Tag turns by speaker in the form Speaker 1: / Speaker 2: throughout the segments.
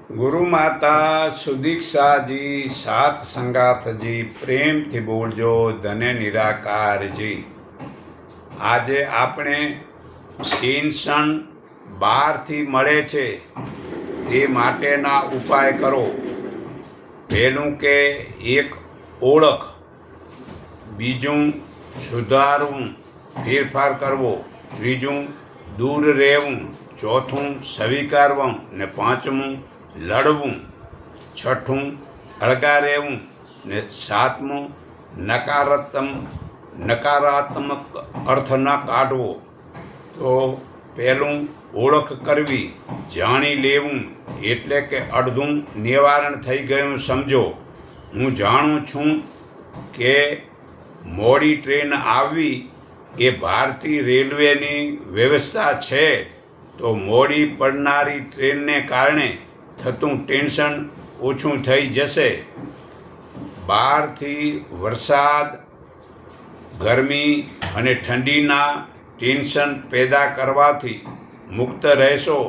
Speaker 1: ગુરુ માતા સુદીક્ષાજી સાત સંગાથજી પ્રેમથી બોલજો ધને નિરાકારજી. આજે આપણે ટેન્શન બહારથી મળે છે તે માટેના ઉપાય કરો. પહેલું કે એક ઓળખ, બીજું સુધારવું ફેરફાર કરવો, ત્રીજું દૂર રહેવું, ચોથું સ્વીકારવું ને પાંચમું લડવું, છઠ્ઠું અળગા રહેવું ને સાતમું નકારાત્મક અર્થ ન કાઢવો. તો પહેલું ઓળખ કરવી, જાણી લેવું એટલે કે અડધું નિવારણ થઈ ગયું સમજો. હું જાણું છું કે મોડી ટ્રેન આવવી એ ભારતીય રેલવેની વ્યવસ્થા છે. તો મોડી પડનારી ટ્રેનને કારણે થતું ટેન્શન ઓછું થઈ જશે. બહારથી વરસાદ, ગરમી અને ઠંડીના ટેન્શન પેદા કરવાથી મુક્ત રહેશો.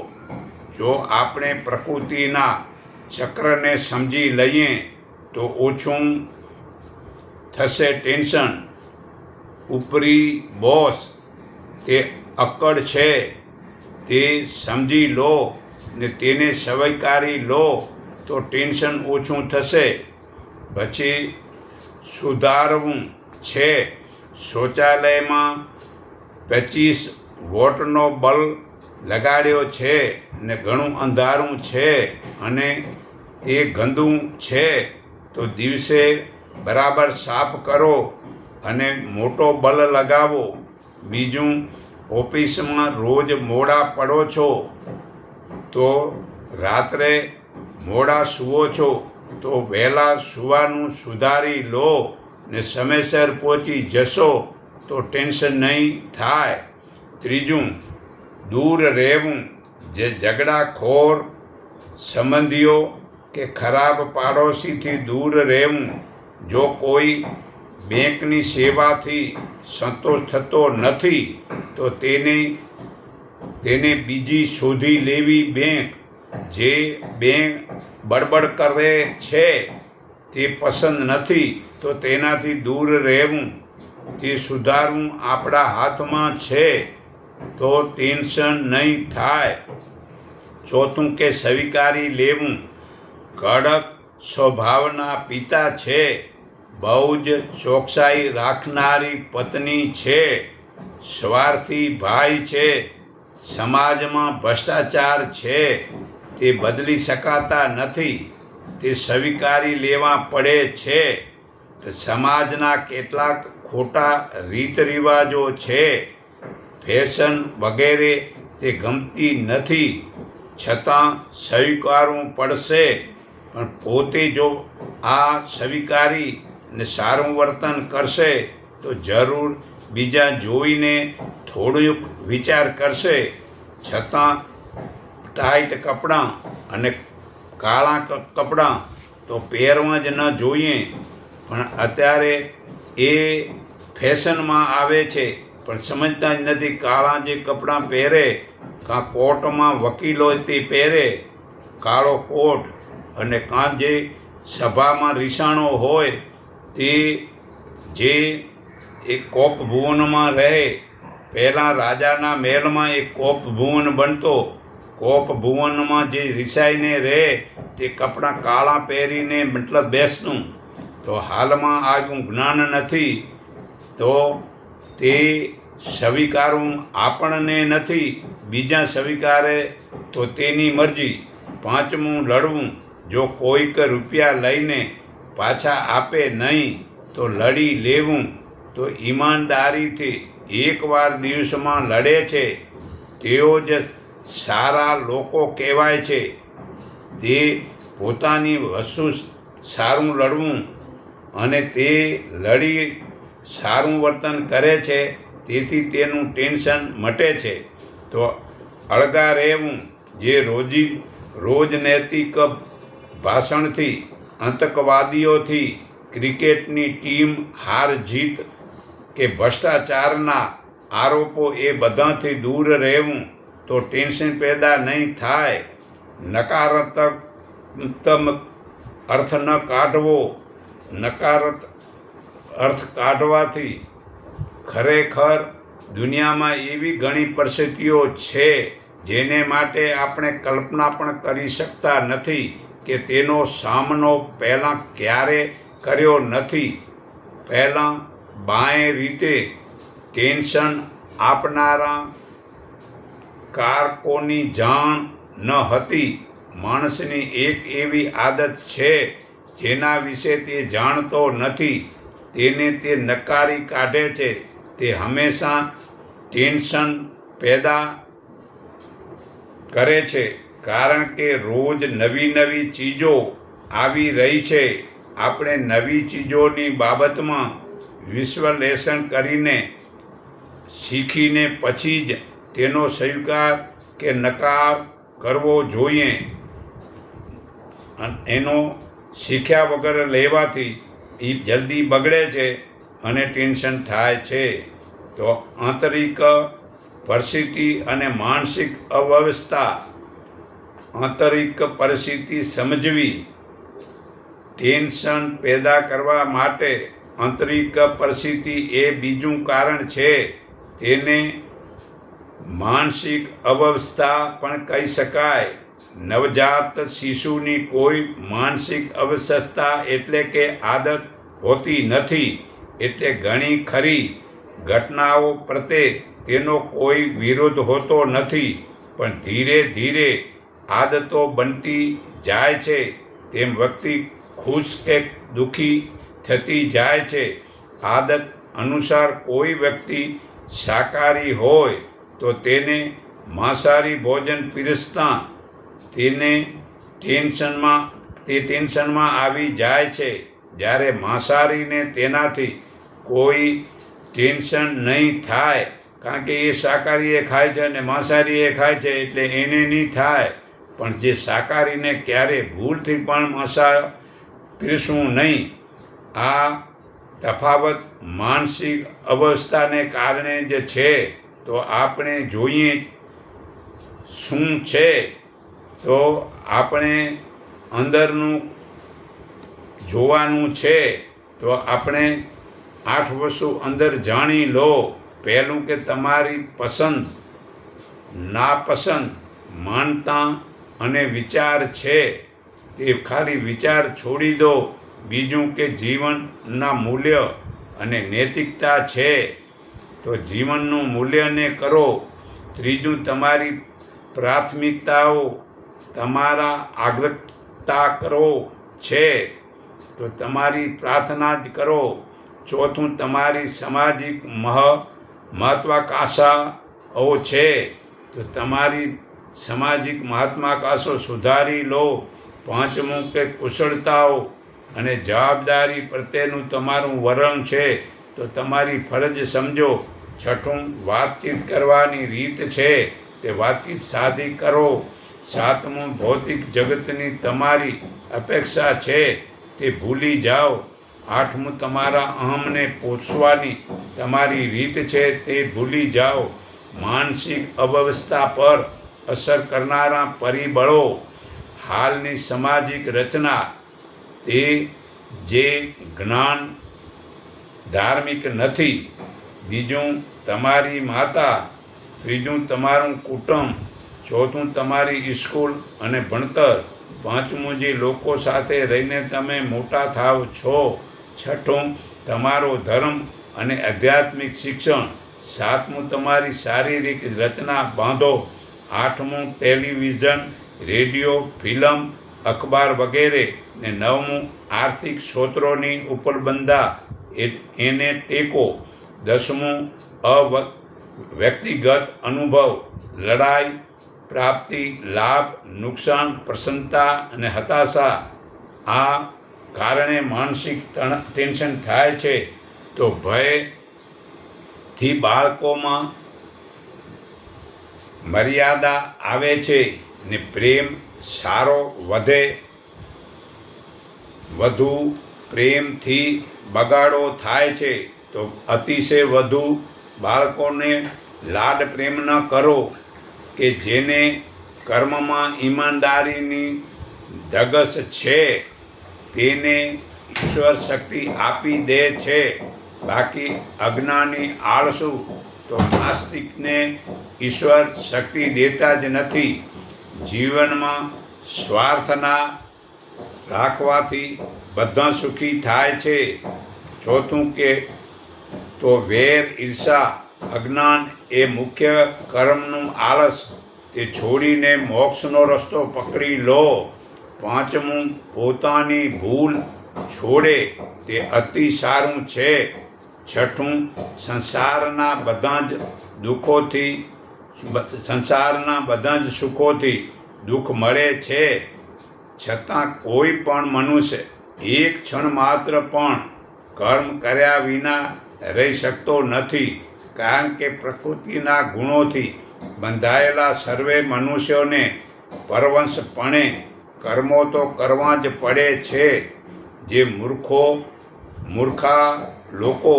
Speaker 1: જો આપણે પ્રકૃતિના ચક્રને સમજી લઈએ તો ઓછું થશે ટેન્શન. ઉપરી બોસ તે અક્કડ છે તે સમજી લો ને તેને સ્વીકારી લો તો ટેન્શન ઓછું થશે. પછી સુધારવું છે. શૌચાલયમાં 25 વોટનો બલ્બ લગાડ્યો છે ને ઘણું અંધારું છે અને તે ગંદુ છે તો દિવસે બરાબર સાફ કરો અને મોટો બલ્બ લગાવો. બીજું, ઓફિસમાં રોજ મોડા પડો છો તો રાત્રે મોડા સૂવો છો તો વહેલા સૂવાનું સુધારી લો ને સમયસર પહોંચી જશો તો ટેન્શન નહીં થાય. ત્રીજું, દૂર રહેવું. જે ઝઘડાખોર સંબંધીઓ કે ખરાબ પાડોશીથી દૂર રહેવું. જો કોઈ બેંકની સેવાથી સંતોષ થતો નથી તો તેને બીજી શોધી લેવી. જે બેંક બડબડ કરે છે તે પસંદ નથી તો તેનાથી દૂર રહેવું. તે સુધારવું આપણા હાથમાં છે તો ટેન્શન નહીં થાય. ચોથું કે સ્વીકારી લેવું. કડક સ્વભાવના પિતા છે, બહુ જ ચોકસાઈ રાખનારી પત્ની છે, સ્વાર્થી ભાઈ છે, સમાજમાં ભ્રષ્ટાચાર છે તે બદલી શકાતા નથી તે સ્વીકારી લેવા પડે છે. સમાજના કેટલાક ખોટા રીત રિવાજો છે, ફેશન વગેરે તે ગમતી નથી છતાં સ્વીકારવું પડશે. પણ પોતે જો આ સ્વીકારી ને સારું વર્તન કરશે તો જરૂર બીજા જોઈને થોડુંક વિચાર કરશે. છતાં ટાઈટ કપડાં અને કાળા કપડાં તો પહેરવા જ ન જોઈએ. પણ અત્યારે એ ફેશનમાં આવે છે પણ સમજતા જ નથી. કાળા જે કપડાં પહેરે, કાં કોર્ટમાં વકીલો તે પહેરે કાળો કોટ, અને કાં જે સભામાં રીસાણો હોય તે જે એક કોપ ભુવનમાં રહે. પહેલાં રાજાના મહેલમાં એક કોપ ભુવન બનતો. કોપ ભુવનમાં જે રિસાઈને રહે તે કપડાં કાળા પહેરીને મતલબ બેસતું. તો હાલમાં આવ્યું જ્ઞાન નથી તો તે સ્વીકારવું આપણને નથી, બીજા સ્વીકારે તો તેની મરજી. પાંચમું, લડવું. જો કોઈક રૂપિયા લઈને પાછા આપે નહીં તો લડી લેવું. તો ઈમાનદારીથી એકવાર દિવસમાં લડે છે તેઓ જ સારા લોકો કહેવાય છે. તે પોતાની વસ્તુ સારું લડવું અને તે લડી સારું વર્તન કરે છે તેથી તેનું ટેન્શન મટે છે. તો અળગા રહેવું. જે રોજનૈતિક ભાષણથી, આતંકવાદીઓથી, ક્રિકેટની ટીમ હાર જીત કે ભ્રષ્ટાચારના આરોપો એ બધાથી દૂર રહેવું તો ટેન્શન પેદા નહીં થાય. નકારાત્મક અર્થ ન કાઢવો. નકારાત્મક અર્થ કાઢવાથી ખરેખર દુનિયામાં એવી ઘણી પરિસ્થિતિઓ છે જેને માટે આપણે કલ્પના પણ કરી શકતા નથી કે તેનો સામનો પહેલાં ક્યારે કર્યો નથી. પહેલાં બાંયે રીતે ટેન્શન આપનારા કારકોની જાણ ન હતી. માણસની એક એવી આદત છે જેના વિશે તે જાણતો નથી, તેને તે નકારી કાઢે છે. તે હંમેશા ટેન્શન પેદા કરે છે કારણ કે રોજ નવી નવી ચીજો આવી રહી છે. આપણે નવી ચીજોની બાબતમાં વિશ્લેષણ કરીને શીખીને પછી જ તેનો સ્વીકાર કે નકાર કરવો જોઈએ. એનો શીખ્યા વગર લેવાથી એ જલ્દી બગડે છે અને ટેન્શન થાય છે. તો આંતરિક પરિસ્થિતિ અને માનસિક અવ્યવસ્થા. આંતરિક પરિસ્થિતિ સમજવી. ટેન્શન પેદા કરવા માટે આંતરિક પરિસ્થિતિ એ બીજું કારણ છે. તેને માનસિક અવ્યવસ્થા પણ કહી શકાય. નવજાત શિશુની કોઈ માનસિક અવ્યવસ્થા એટલે કે આદત હોતી નથી. એટલે ઘણી ખરી ઘટનાઓ પ્રત્યે તેનો કોઈ વિરોધ હોતો નથી, પણ ધીરે ધીરે આદતો બનતી જાય છે તેમ વ્યક્તિ ખુશ કે દુઃખી થતી જાય છે. આદત અનુસાર કોઈ વ્યક્તિ શાકાહારી હોય તો તેને માંસાહારી ભોજન પીરસતા તેને ટેન્શનમાં આવી જાય છે, જ્યારે માંસાહારીને તેનાથી કોઈ ટેન્શન નહીં થાય કારણ કે એ શાકાહારી એ ખાય છે અને માંસાહારી એ ખાય છે એટલે એને નહીં થાય. પણ જે શાકાહારીને ક્યારે ભૂલથી પણ માંસાહાર પીરસવું નહીં. આ તફાવત માનસિક અવસ્થાને કારણે જ છે. તો આપણે જોઈએ શું છે, તો આપણે અંદરનું જોવાનું છે. તો આપણે 8 વસ્તુ અંદર જાણી લો. પહેલું કે તમારી પસંદ, નાપસંદ, માનતા અને વિચાર છે તે ખાલી વિચાર છોડી દો. બીજું કે જીવનના મૂલ્ય અને નૈતિકતા છે તો જીવનનું મૂલ્યને કરો. ત્રીજું તમારી પ્રાથમિકતાઓ, તમારા આગ્રહતા કરો છે તો તમારી પ્રાર્થના જ કરો. ચોથું તમારી સામાજિક મહત્વાકાંક્ષાઓ છે તો તમારી સામાજિક મહત્વાકાંક્ષો સુધારી લો. પાંચમું કે કુશળતાઓ અને જવાબદારી પ્રત્યેનું તમારું વલણ છે તો તમારી ફરજ સમજો. છઠ્ઠું વાતચીત કરવાની રીત છે તે વાતચીત સાદી કરો. સાતમું ભૌતિક જગતની તમારી અપેક્ષા છે તે ભૂલી જાઓ. આઠમું તમારા અહમને પોષવાની તમારી રીત છે તે ભૂલી જાઓ. માનસિક અવ્યવસ્થા પર અસર કરનારા પરિબળો. હાલની સામાજિક રચના, તે જે જ્ઞાન ધાર્મિક નથી. બીજું તમારી માતા. ત્રીજું તમારું કુટુંબ. ચોથું તમારી સ્કૂલ અને ભણતર. પાંચમું જે લોકો સાથે રહીને તમે મોટા થાવ છો. છઠ્ઠું તમારો ધર્મ અને આધ્યાત્મિક શિક્ષણ. સાતમું તમારી શારીરિક રચના બાંધો. આઠમું ટેલિવિઝન, રેડિયો, ફિલ્મ, અખબાર વગેરે. ને નવમું આર્થિક સ્ત્રોતોની ઉપલબ્ધતા એને ટેકો. દસમું વ્યક્તિગત અનુભવ, લડાઈ, પ્રાપ્તિ, લાભ, નુકસાન, પ્રસન્નતા અને હતાશા. આ કારણે માનસિક ટેન્શન થાય છે. તો ભયથી બાળકોમાં મર્યાદા આવે છે ને પ્રેમ સારો વધુ પ્રેમથી બગાડો થાય છે. તો અતિશય વધુ બાળકોને લાડ પ્રેમ ન કરો કે જેને કર્મમાં ઈમાનદારીની ધગશ છે તેને ઈશ્વર શક્તિ આપી દે છે. બાકી અજ્ઞાની આળસુ તો નાસ્તિકને ઈશ્વર શક્તિ દેતા જ નથી. જીવનમાં સ્વાર્થના રાખવાથી બધા સુખી થાય છે. ચોથું કે તો વેર, ઈર્ષા, અજ્ઞાન એ મુખ્ય કર્મનું આળસ તે છોડીને મોક્ષનો રસ્તો પકડી લો. પાંચમું, પોતાની ભૂલ છોડે તે અતિ સારું છે. છઠ્ઠું, સંસારના બધા જ સુખોથી દુઃખ મળે છે, છતાં કોઈ પણ મનુષ્ય એક ક્ષણ માત્ર પણ કર્મ કર્યા વિના રહી શકતો નથી. કારણ કે પ્રકૃતિના ગુણોથી બંધાયેલા સર્વે મનુષ્યોને પરવંશપણે કર્મો તો કરવા જ પડે છે. જે મૂર્ખા લોકો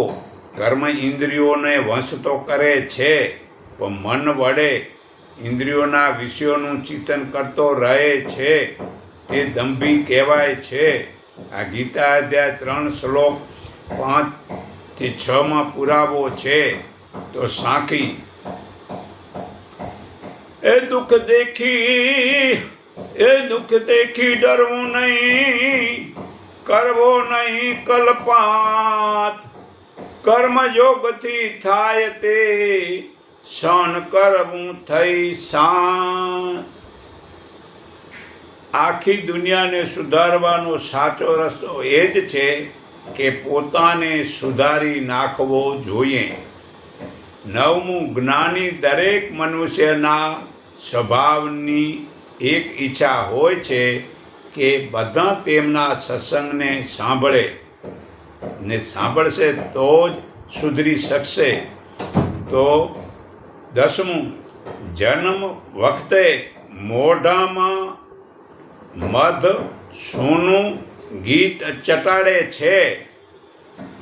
Speaker 1: કર્મ ઇન્દ્રિયોને વંશ તો કરે છે, પણ મન વડે ઇન્દ્રિયોના વિષયોનું ચિંતન કરતો રહે છે તે દંભી કહેવાય છે. આ ગીતા અધ્યાય 3 શ્લોક 5 થી 6 પુરાવો છે. તો સાખી એ દુઃખ દેખી ડરવું નહીં, કરવો નહીં કલ્પાત, કર્મયોગથી થાય તે સહન કરવું થઈ શાંત. આખી દુનિયાને સુધારવાનો સાચો રસ્તો એ જ છે કે પોતાને સુધારી નાખવો જોઈએ. નવમું, જ્ઞાની દરેક મનુષ્યના સ્વભાવની એક ઈચ્છા હોય છે કે બધા તેમના સત્સંગને સાંભળે ને સાંભળશે તો જ સુધરી શકશે. તો દસમું, જન્મ વખતે મોઢામાં મધ સોનું ગીત ચટાડે છે.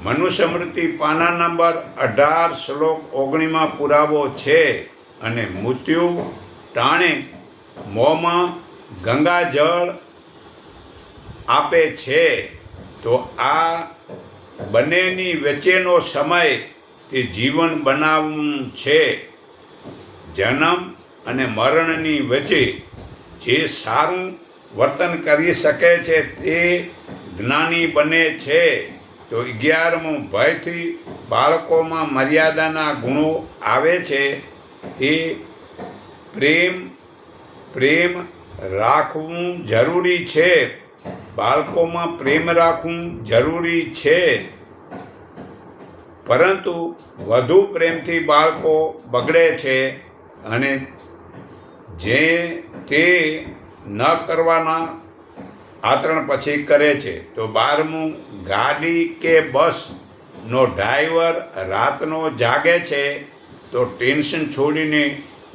Speaker 1: મનુસ્મૃતિ પાના નંબર 18 શ્લોક 19 પુરાવો છે. અને મૃત્યુ ટાણે મોંમાં ગંગાજળ આપે છે. તો આ બંનેની વચ્ચેનો સમય તે જીવન બનાવવું છે. જન્મ અને મરણની વચ્ચે જે સારું વર્તન કરી શકે છે તે જ્ઞાની બને છે. તો 11મું, ભયથી બાળકોમાં મર્યાદાના ગુણો આવે છે. તે પ્રેમ રાખવું જરૂરી છે. બાળકોમાં પ્રેમ રાખવું જરૂરી છે, પરંતુ વધુ પ્રેમથી બાળકો બગડે છે અને તે ન કરવાના આચરણ પછી કરે છે. તો 12મું, ગાડી કે બસનો ડ્રાઈવર રાતનો જાગે છે તો ટેન્શન છોડીને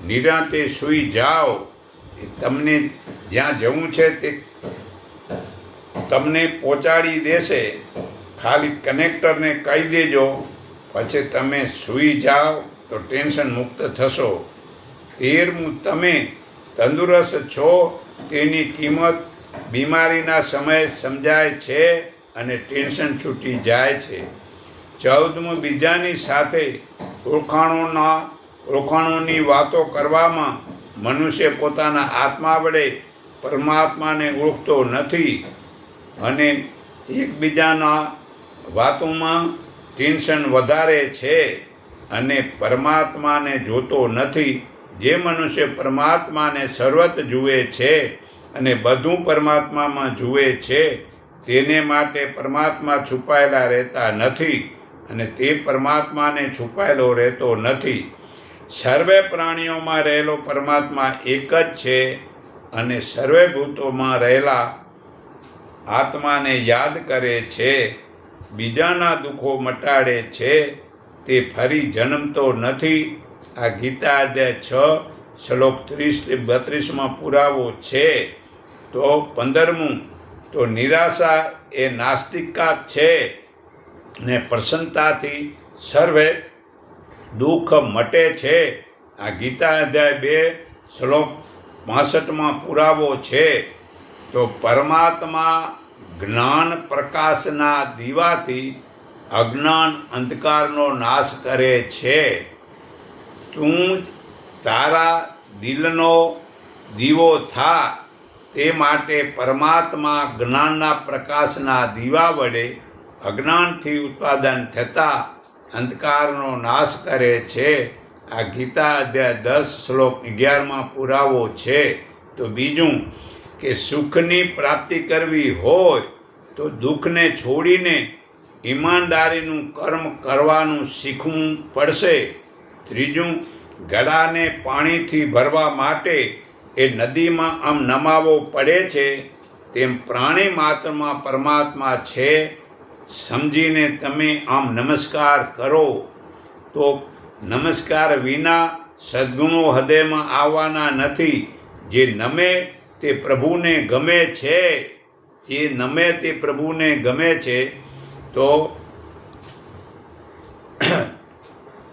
Speaker 1: નિરાંતે સૂઈ જાઓ. તમને જ્યાં જવું છે તે તમને પહોંચાડી દેશે. ખાલી કનેક્ટરને કહી દેજો, પછી તમે સૂઈ જાઓ તો ટેન્શન મુક્ત થશો. 13મું, તમે તંદુરસ્ત છો તેની કિંમત બીમારીના સમયે સમજાય છે અને ટેન્શન છૂટી જાય છે. 14મું, બીજાની સાથે ઓળખાણોની વાતો કરવામાં મનુષ્ય પોતાના આત્મા વડે પરમાત્માને ઓળખતો નથી અને એકબીજાના વાતોમાં ટેન્શન વધારે છે અને પરમાત્માને જોતો નથી. જે મનુષ્ય પરમાત્માને સર્વત્ર જુએ છે અને બધું પરમાત્મામાં જુએ છે તેને માટે પરમાત્મા છુપાયેલા રહેતા નથી અને તે પરમાત્માને છુપાયેલો રહેતો નથી. સર્વે પ્રાણીઓમાં રહેલો પરમાત્મા એક જ છે અને સર્વે ભૂતોમાં રહેલા આત્માને યાદ કરે છે, બીજાના દુઃખો મટાડે છે, તે ફરી જન્મતો નથી. આ ગીતા અધ્યાય 6 શ્લોક 30-32 પુરાવો છે. તો 15મું, તો નિરાશા એ નાસ્તિકા છે ને પ્રસન્નતાથી સર્વે દુઃખ મટે છે. આ ગીતા અધ્યાય 2 શ્લોક 65 પુરાવો છે. તો પરમાત્મા જ્ઞાન પ્રકાશના દીવાથી અજ્ઞાન અંધકારનો નાશ કરે છે. તું જ તારા દિલનો દીવો થા. તે માટે પરમાત્મા જ્ઞાનના પ્રકાશના દીવા વડે અજ્ઞાનથી ઉત્પાદન થતા અંધકારનો નાશ કરે છે. આ ગીતા અધ્યાય 10 શ્લોક 11માં પુરાવો છે. તો બીજું કે સુખની પ્રાપ્તિ કરવી હોય તો દુઃખને છોડીને ઈમાનદારીનું કર્મ કરવાનું શીખવું પડશે. ત્રીજું, ગળાને પાણીથી ભરવા માટે એ નદીમાં આમ નમાવો પડે છે, તેમ પ્રાણી માત્રમાં પરમાત્મા છે સમજીને તમે આમ નમસ્કાર કરો. તો નમસ્કાર વિના સદ્ગુણો હૃદયમાં આવવાના નથી. જે નમે તે પ્રભુને ગમે છે, જે નમે તે પ્રભુને ગમે છે. તો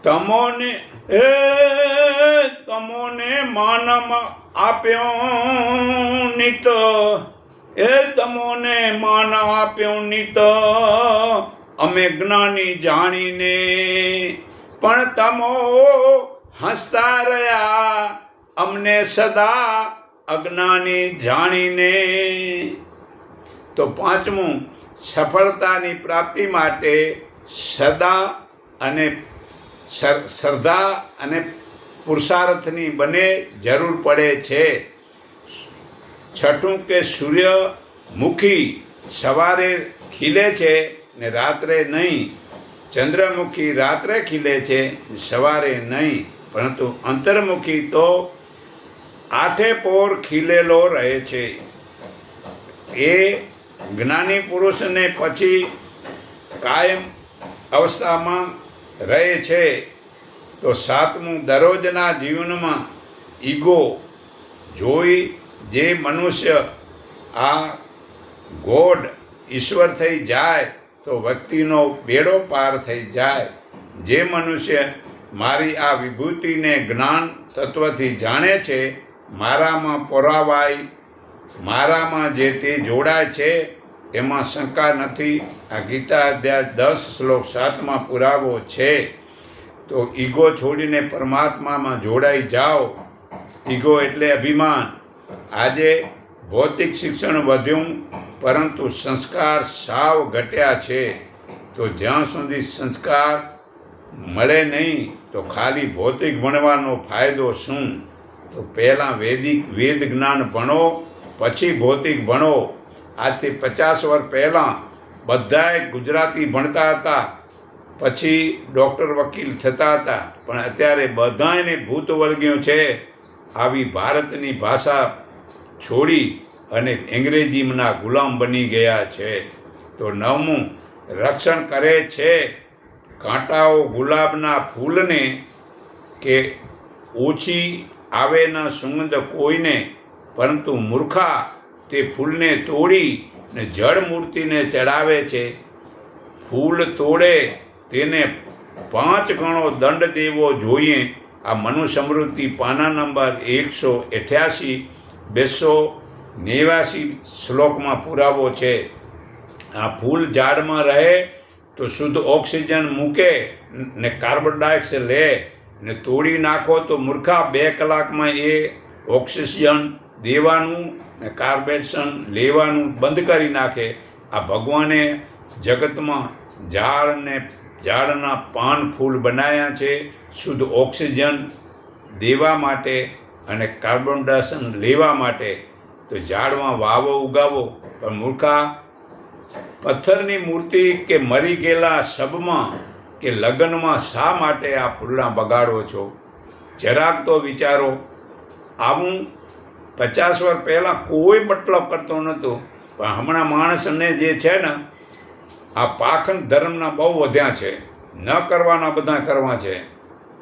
Speaker 1: તમોને માનમ આપ્યો નિત, તમોને માન આપ્યો નિત, અમે જ્ઞાની જાણીને, પણ તમો હસતા રહ્યા અમને સદા અજ્ઞાની જાણીને. તો પાંચમું, સફળતાની પ્રાપ્તિ માટે સદા અને શ્રદ્ધા અને પુરુષાર્થની બંને જરૂર પડે છે. છઠ્ઠું કે સૂર્યમુખી સવારે ખીલે છે ને રાત્રે નહીં, ચંદ્રમુખી રાત્રે ખીલે છે સવારે નહીં, પરંતુ અંતર્મુખી તો આઠે પોર ખીલેલો રહે છે. એ જ્ઞાની પુરુષને પછી કાયમ અવસ્થામાં રહે છે. તો સાતમું, દરરોજના જીવનમાં ઈગો જોઈ જે મનુષ્ય આ ગોડ ઈશ્વર થઈ જાય તો વ્યક્તિનો બેડો પાર થઈ જાય. જે મનુષ્ય મારી આ વિભૂતિને જ્ઞાન તત્વથી જાણે છે, મારામાં પોરાવાય, મારામાં જે તે જોડાય છે, એમાં શંકા નથી. આ ગીતા અધ્યાય 10 શ્લોક 7માં પુરાવો છે. તો ઈગો છોડીને પરમાત્મામાં જોડાઈ જાઓ. ઈગો એટલે અભિમાન. આજે ભૌતિક શિક્ષણ વધ્યું પરંતુ સંસ્કાર સાવ ઘટ્યા છે. તો જ્યાં સુધી સંસ્કાર મળે નહીં તો ખાલી ભૌતિક ભણવાનો ફાયદો શું? તો પહેલાં વેદ જ્ઞાન ભણો, પછી ભૌતિક ભણો. આજથી 50 વર્ષ પહેલાં બધાએ ગુજરાતી ભણતા હતા, પછી ડૉક્ટર વકીલ થતા હતા, પણ અત્યારે બધાને ભૂત વળગ્યું છે. આવી ભારતની ભાષા છોડી અને અંગ્રેજીના ગુલામ બની ગયા છે. તો નવમું, રક્ષણ કરે છે. કાંટાઓ ગુલાબના ફૂલને કે ઓછી આવે ન સુગંધ કોઈને, પરંતુ મૂર્ખા તે ફૂલને તોડી ને જળ મૂર્તિને ચડાવે છે. ફૂલ તોડે તેને 5 ગણો દંડ દેવો જોઈએ. આ મનુસ્મૃતિ પાના નંબર 188 289 શ્લોકમાં પુરાવો છે. આ ફૂલ ઝાડમાં રહે તો શુદ્ધ ઓક્સિજન મૂકે ને કાર્બન ડાયોક્સાઇડ લે, ને તોડી નાખો તો મૂર્ખા 2 કલાકમાં એ ઓક્સિજન દેવાનું ને કાર્બન લેવાનું બંધ કરી નાખે. આ ભગવાને જગતમાં ઝાડના પાન ફૂલ બનાવ્યા છે શુદ્ધ ઓક્સિજન દેવા માટે અને કાર્બન ડાયોક્સાઇડ લેવા માટે. તો ઝાડમાં વાવો ઉગાવો, પણ મૂર્ખા પથ્થરની મૂર્તિ કે મરી ગયેલા શબમાં કે લગ્નમાં શા માટે આ ફૂલના બગાડો છો? જરાક તો વિચારો. આવું 50 વર્ષ પહેલાં કોઈ મતલબ કરતો નહોતો, પણ હમણાં માણસને જે છે ને આ પાખંડ ધર્મના બહુ વધ્યા છે. ન કરવાના બધા કરવા છે.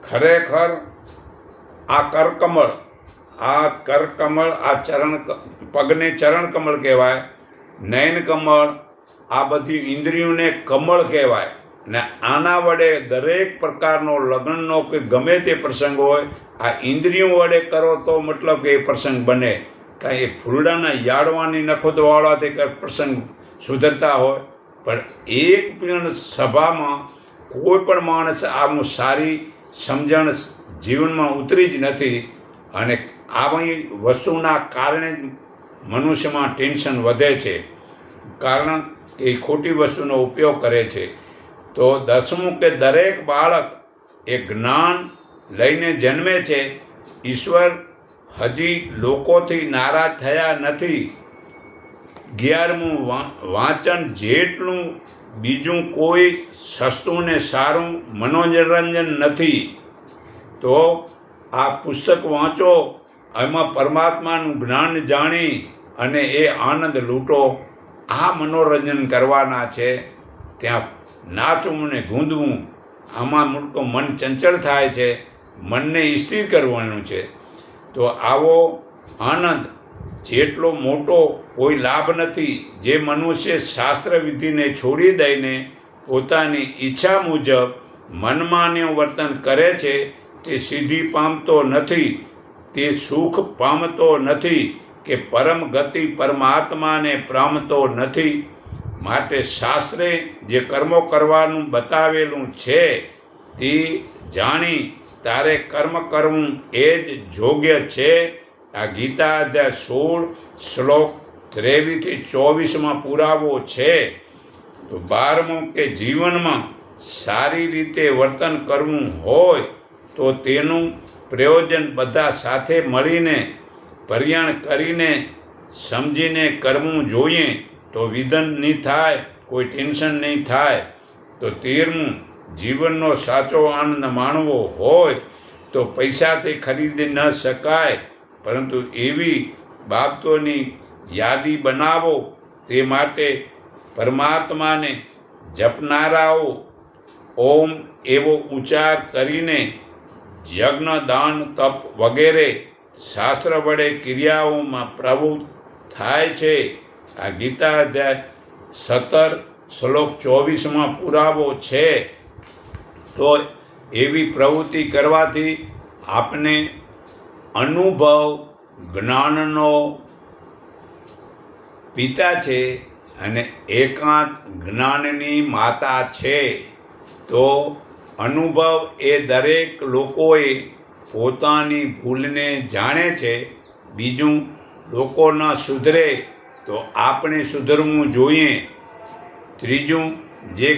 Speaker 1: ખરેખર આ કરકમળ, આ પગને ચરણ કમળ કહેવાય, નયન કમળ, આ બધી ઇન્દ્રિયોને કમળ કહેવાય. ને આના વડે દરેક પ્રકારનો લગ્નનો કે ગમે તે પ્રસંગ હોય, આ ઇન્દ્રિયો વડે કરો તો મતલબ કે એ પ્રસંગ બને. કાંઈ એ ફૂલડાના યાડવાની નખો દવાળવાથી કંઈ પ્રસંગ સુધરતા હોય, પણ એક પણ સભામાં કોઈ પણ માણસ આવું સારી સમજણ જીવનમાં ઉતરી જ નથી. અને આવી વસ્તુના કારણે જ મનુષ્યમાં ટેન્શન વધે છે, કારણ કે એ ખોટી વસ્તુનો ઉપયોગ કરે છે. તો 10મું કે દરેક બાળક એ જ્ઞાન લઈને જન્મે છે. ઈશ્વર હજી લોકોથી નારાજ થયા નથી. 11મું વાંચન જેટલું બીજું કોઈ સસ્તું ને સારું મનોરંજન નથી. તો આ પુસ્તક વાંચો, એમાં પરમાત્માનું જ્ઞાન જાણી અને એ આનંદ લૂંટો. આ મનોરંજન કરવાના છે. ત્યાં નાચવું ને ગૂંદવું, આમાં મૂળકો મન ચંચળ થાય છે, મનને સ્થિર કરવાનું છે. તો આવો આનંદ જેટલો મોટો કોઈ લાભ નથી. જે મનુષ્ય શાસ્ત્ર વિધિને છોડી દઈને પોતાની ઈચ્છા મુજબ મનમાન્ય વર્તન કરે છે તે સિદ્ધિ પામતો નથી, તે સુખ પામતો નથી કે પરમ ગતિ પરમાત્માને પામતો નથી. માટે શાસ્ત્રે જે કર્મો કરવાનું બતાવેલું છે તે જાણી તારે કર્મ કરવું એ જ યોગ્ય છે. આ ગીતા અધ્યાય 16 શ્લોક 23-24 પુરાવો છે. તો 12મું કે જીવનમાં સારી રીતે વર્તન કરવું હોય તો તેનું પ્રયોજન બધા સાથે મળીને પર્યાણ કરીને સમજીને કરવું જોઈએ. તો વિધન નહીં થાય, કોઈ ટેન્શન નહીં થાય. તો 13મું જીવનનો સાચો આનંદ માણવો હોય તો પૈસાથી ખરીદી ન શકાય, પરંતુ એવી બાબતોની યાદી બનાવો. તે માટે પરમાત્માને જપનારાઓ ઓમ એવો ઉચ્ચાર કરીને યજ્ઞ દાન તપ વગેરે શાસ્ત્ર વડે ક્રિયાઓમાં પ્રવૃત્ત થાય છે. આ ગીતા અધ્યાય 17 શ્લોક 24 પુરાવો છે. તો એવી પ્રવૃત્તિ કરવાથી આપને અનુભવ જ્ઞાનનો પિતા છે અને એકાંત જ્ઞાનની માતા છે. તો અનુભવ એ દરેક લોકોએ પોતાની ભૂલને જાણે છે. બીજું, લોકો ન સુધરે તો આપણે સુધરવું જોઈએ. ત્રીજું, જે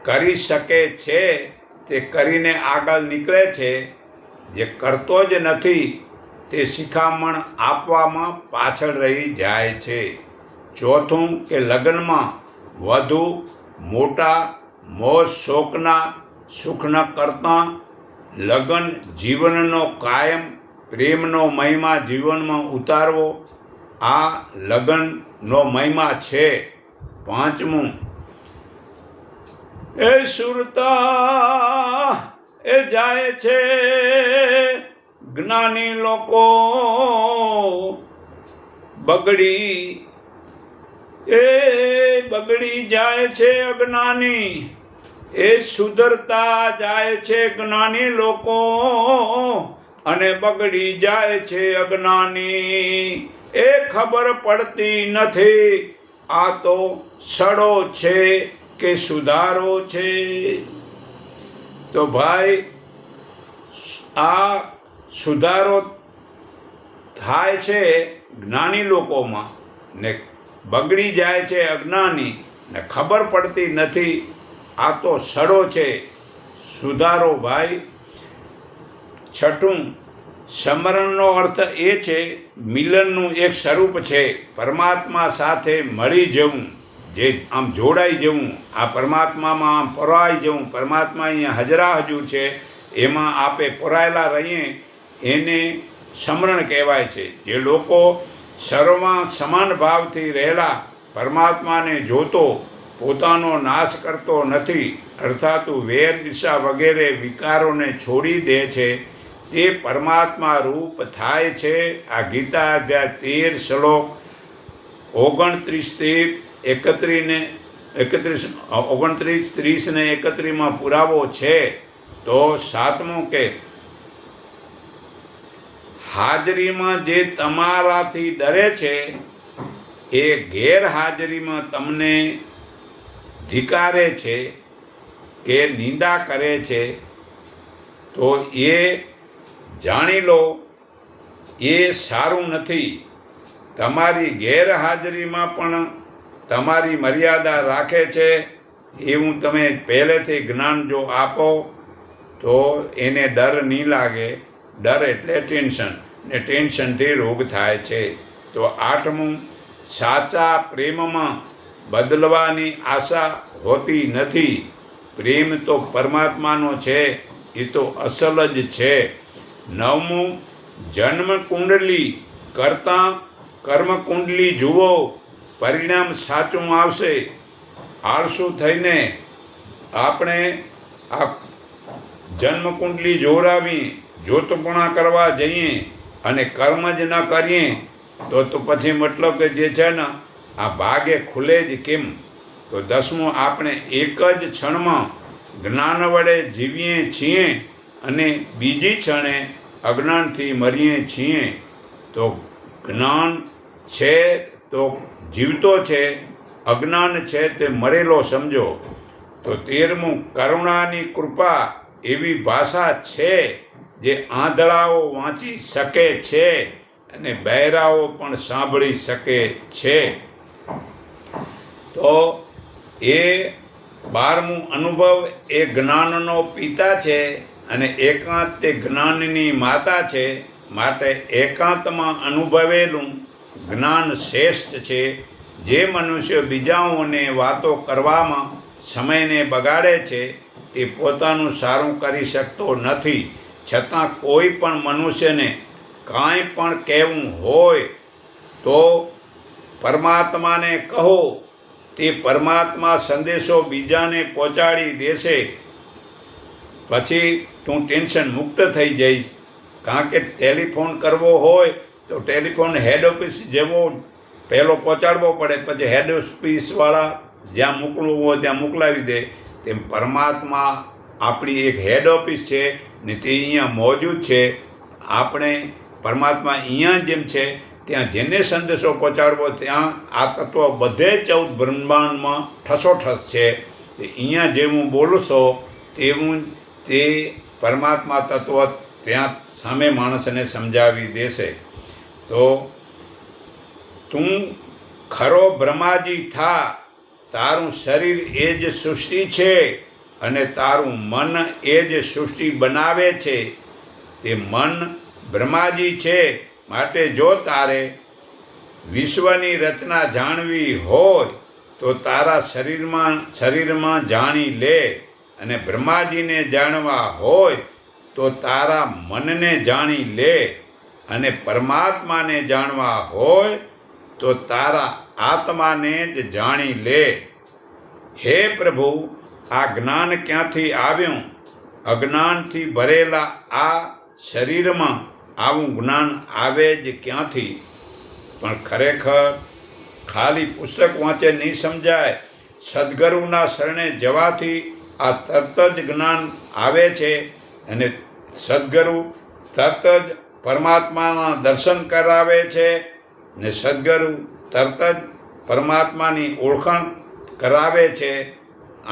Speaker 1: કરી શકે છે તે કરીને આગળ નીકળે છે, જે કરતો જ નથી તે શિખામણ આપવામાં પાછળ રહી જાય છે. ચોથું કે લગ્નમાં વધુ મોટા મોજ શોખના સુખ ન કરતાં લગ્ન જીવનનો કાયમ પ્રેમનો મહિમા જીવનમાં ઉતારવો, આ લગ્નનો મહિમા છે. 5મું, એ સુરતા એ જાય છે જ્ઞાની લોકો બગડી જાય છે અજ્ઞાની, એ સુધરતા જાય છે જ્ઞાની લોકો અને બગડી જાય છે અજ્ઞાની. એ ખબર પડતી નથી આ તો સડો છે કે સુધારો છે. તો ભાઈ, આ સુધારો થાય છે જ્ઞાની લોકોમાં ને બગડી જાય છે અજ્ઞાની, ને ખબર પડતી નથી આ તો સડો છે, સુધારો ભાઈ. 6મું, સ્મરણનો અર્થ એ છે મિલનનું એક સ્વરૂપ છે. પરમાત્મા સાથે મળી જવું, જે આમ જોડાઈ જવું, આ પરમાત્મામાં આમ પરાઈ જવું. પરમાત્મા અહીંયા હજરા હજુર છે, એમાં આપે પરાયેલા રહીએ એને સ્મરણ કહેવાય છે. જે લોકો સર્વમાં સમાન ભાવથી રહેલા પરમાત્માને જોતો પોતાનો નાશ કરતો નથી, અર્થાત વેર ઈર્ષા વગેરે વિકારોને છોડી દે છે, તે પરમાત્મા રૂપ થાય છે. આ ગીતા અધ્યાય 13 શ્લોક 29-30 પુરાવો છે. તો 7મું કે હાજરીમાં જે તમારાથી ડરે છે એ ગેરહાજરીમાં તમને ધિક્કારે છે કે નિંદા કરે છે, તો એ જાણી લો એ સારું નથી. તમારી ગેરહાજરીમાં પણ તમારી મર્યાદા રાખે છે એવું તમે પહેલેથી જ્ઞાન જો આપો તો એને ડર નહીં લાગે. ડર એટલે ટેન્શન, ને ટેન્શનથી રોગ થાય છે. તો 8મું, સાચા પ્રેમમાં બદલવાની આશા હોતી નથી. પ્રેમ તો પરમાત્માનો છે, એ તો અસલ જ છે. 9મું, જન્મ કુંડલી કરતાં કર્મકુંડલી જુઓ, પરિણામ સાચું આવશે. આળસુ થઈને આપણે આ જન્મકુંડલી જોરાવી જોતપણા કરવા જઈએ અને કર્મ જ ન કરીએ તો પછી મતલબ કે જે છે ને આ ભાગે ખુલે જ કેમ? તો 10મું, આપણે એક જ ક્ષણમાં જ્ઞાન વડે જીવીએ છીએ અને બીજી ક્ષણે અજ્ઞાનથી મરીએ છીએ. તો જ્ઞાન છે તો જીવતો છે, અજ્ઞાન છે તે મરેલો સમજો. તો 13મું, કરુણાની કૃપા એવી ભાષા છે જે આંધળાઓ વાંચી શકે છે અને બહેરાઓ પણ સાંભળી શકે છે. તો એ 12મું, અનુભવ એ જ્ઞાનનો પિતા છે અને એકાંત તે જ્ઞાનની માતા છે. માટે એકાંતમાં અનુભવેલું જ્ઞાન શ્રેષ્ઠ છે. જે મનુષ્ય બીજાઓને વાતો કરવામાં સમયને બગાડે છે તે પોતાનું સારું કરી શકતો નથી. છતાં કોઈ પણ મનુષ્યને કાંઈ પણ કહેવું હોય તો પરમાત્માને કહો, તે પરમાત્મા સંદેશો બીજાને પહોંચાડી દેશે. પછી તું ટેન્શન મુક્ત થઈ જઈશ. કારણ કે ટેલિફોન કરવો હોય તો ટેલિફોન હેડ ઓફિસ જેવો પહેલો પહોંચાડવો પડે, પછી હેડ ઓફિસવાળા જ્યાં મોકલવું હોય ત્યાં મોકલાવી દે. તેમ પરમાત્મા આપણી એક હેડ ઓફિસ છે ને તે અહીંયા મોજૂદ છે. આપણે પરમાત્મા અહીંયા જેમ છે ત્યાં જેને સંદેશો પહોંચાડવો ત્યાં આ તત્વ બધે 14 બ્રહ્માંડમાં ઠસોઠસ છે. અહીંયા જે હું બોલું છું તેવું તે પરમાત્મા તત્વ ત્યાં સામે માણસને સમજાવી દેશે. તો તું ખરો બ્રહ્માજી થા, તારું શરીર એ જ સૃષ્ટિ છે અને તારું મન એ જ સૃષ્ટિ બનાવે છે. તે મન બ્રહ્માજી છે. માટે જો તારે વિશ્વની રચના જાણવી હોય તો તારા શરીરમાં જાણી લે, અને બ્રહ્માજીને જાણવા હોય તો તારા મનને જાણી લે, અને પરમાત્માને જાણવા હોય તો તારા આત્માને જ જાણી લે. હે પ્રભુ, આ જ્ઞાન ક્યાંથી આવ્યું? અજ્ઞાનથી ભરેલા આ શરીરમાં આવું જ્ઞાન આવે જ ક્યાંથી? પણ ખરેખર ખાલી પુસ્તક વાંચે નહીં સમજાય. સદગુરુના શરણે જવાથી આ તરત જ જ્ઞાન આવે છે અને સદગુરુ તરત જ પરમાત્માના દર્શન કરાવે છે ને સદગુરુ તરત જ પરમાત્માની ઓળખાણ કરાવે છે.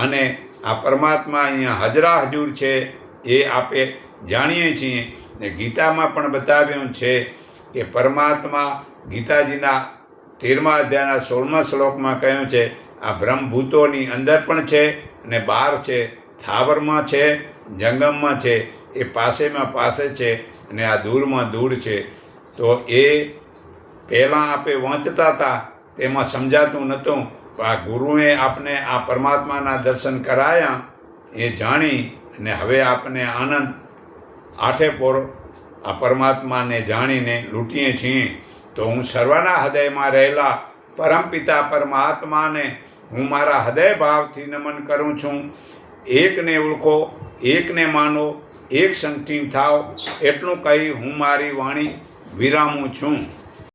Speaker 1: અને આ પરમાત્મા અહીંયા હાજરા હજૂર છે એ આપણે જાણીએ છીએ. ને ગીતામાં પણ બતાવ્યું છે કે પરમાત્મા ગીતાજીના 13મા અધ્યાયના 16મા શ્લોકમાં કહ્યું છે આ બ્રહ્મભૂતોની અંદર પણ છે અને બહાર છે, થાવરમાં છે, જંગમમાં છે, એ પાસેમાં પાસે છે અને આ દૂરમાં દૂર છે. તો એ પહેલાં આપણે વાંચતા હતા તેમાં સમજાતું નહોતું, પણ આ ગુરુએ આપણે આ પરમાત્માના દર્શન કરાયા એ જાણી અને હવે આપણને આનંદ આઠે પોર આ પરમાત્માને જાણીને લૂંટીએ છીએ. તો હું સર્વના હૃદયમાં રહેલા પરમપિતા પરમાત્માને હું મારા હૃદય ભાવથી નમન કરું છું. એકને ઓળખો, એકને માનો, એક સંગઠિત થાવ, એટલું કહી હું મારી વાણી વિરામું છું.